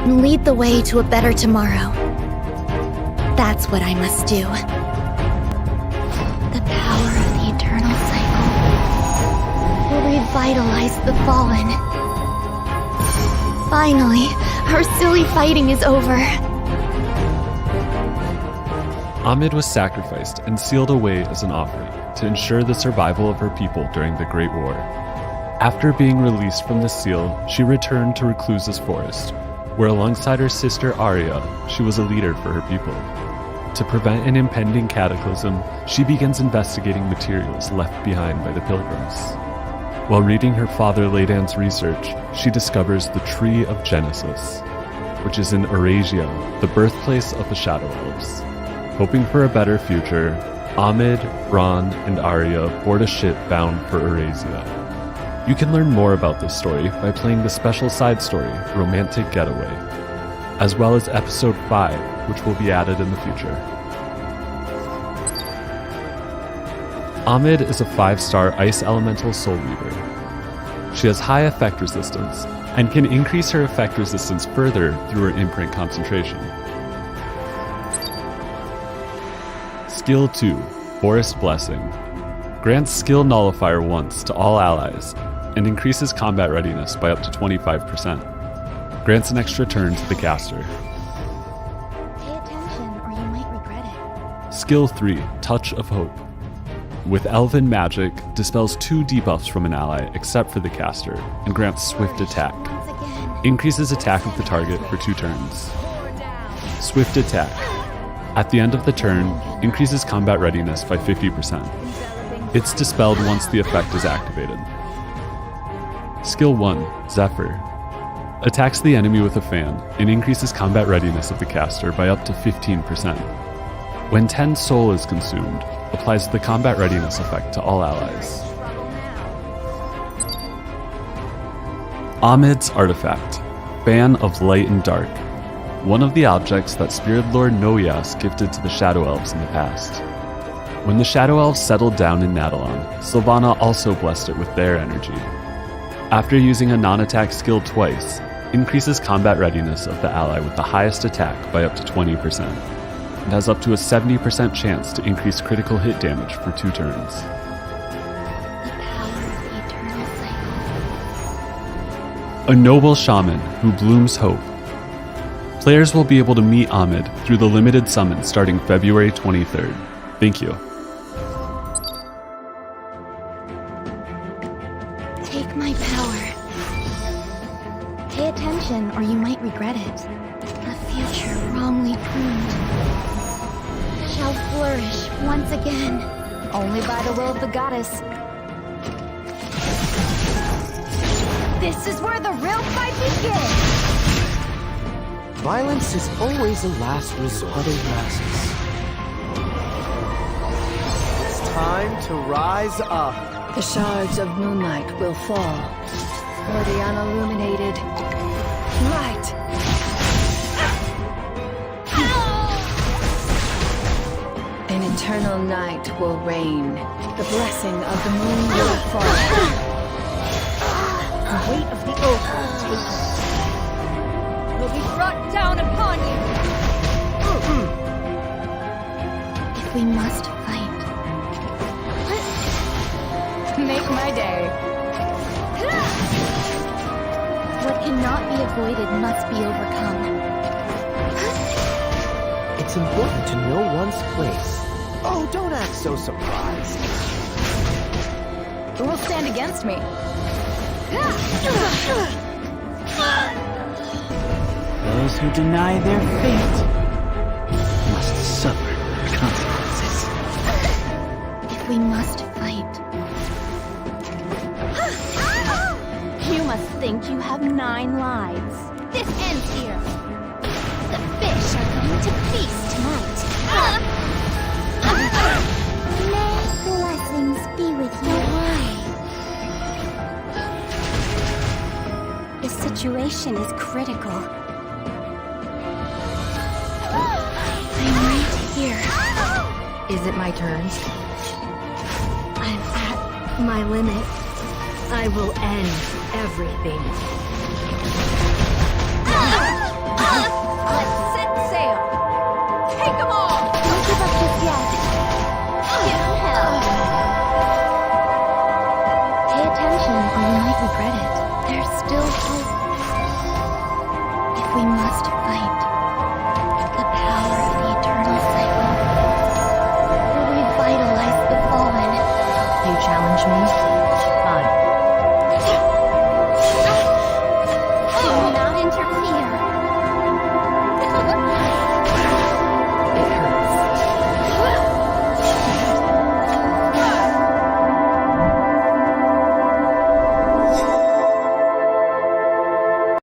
and lead the way to a better tomorrow. That's what I must do. The power of the eternal cycle will revitalize the fallen. Finally, our silly fighting is over. Amid was sacrificed and sealed away as an offering to ensure the survival of her people during the Great War. After being released from the seal, she returned to Recluse's forest, where alongside her sister Arya, she was a leader for her people. To prevent an impending cataclysm, she begins investigating materials left behind by the pilgrims. While reading her father Ladan's research, she discovers the Tree of Genesis, which is in Eurasia, the birthplace of the Shadow Elves. Hoping for a better future, Amid, Ron, and Arya board a ship bound for Eurasia. You can learn more about this story by playing the special side story, Romantic Getaway, as well as Episode 5, which will be added in the future. Amid is a 5-star Ice Elemental Soul Reaver. She has high effect resistance, and can increase her effect resistance further through her imprint concentration. Skill 2, Forest Blessing. Grants Skill Nullifier once to all allies, and increases combat readiness by up to 25%. Grants an extra turn to the caster. Pay attention or you might regret it. Skill 3, Touch of Hope. With Elven Magic, dispels 2 debuffs from an ally except for the caster, and grants Swift Attack. Once again. Increases attack of the target for 2 turns. Swift Attack. At the end of the turn, increases combat readiness by 50%. It's dispelled once the effect is activated. Skill 1, Zephyr. Attacks the enemy with a fan, and increases combat readiness of the caster by up to 15%. When 10 soul is consumed, applies the combat readiness effect to all allies. Amid's Artifact, Fan of Light and Dark. One of the objects that Spirit Lord Noyas gifted to the Shadow Elves in the past. When the Shadow Elves settled down in Nadalon, Sylvana also blessed it with their energy. After using a non-attack skill twice, increases combat readiness of the ally with the highest attack by up to 20%, and has up to a 70% chance to increase critical hit damage for 2 turns. The power of the eternal cycle. A Noble Shaman who blooms hope. Players will be able to meet Amid through the limited summon starting February 23rd. Thank you. Take my power. Pay attention or you might regret it. A future wrongly pruned shall flourish once again. Only by the will of the goddess. This is where the real fight begins! Violence is always a last resort. Other masses. It's time to rise up. The shards of moonlight will fall for the unilluminated light. An eternal night will reign. The blessing of the moon will fall. The weight of the oath will be brought down upon you. If we must fight, Make my day. what cannot be avoided must be overcome. It's important to know one's place. Oh, don't act so surprised. Who will stand against me? Those who deny their fate must suffer the consequences. If we must fight, You must think you have 9 lives. This ends here. The fish are going to feast tonight. may blessings be with you. Why? The situation is critical. I'm right here. Is it my turn? I'm at my limit. I will end everything. still hope. If we must fight the power of the eternal cycle, or revitalize the fallen. You challenge me?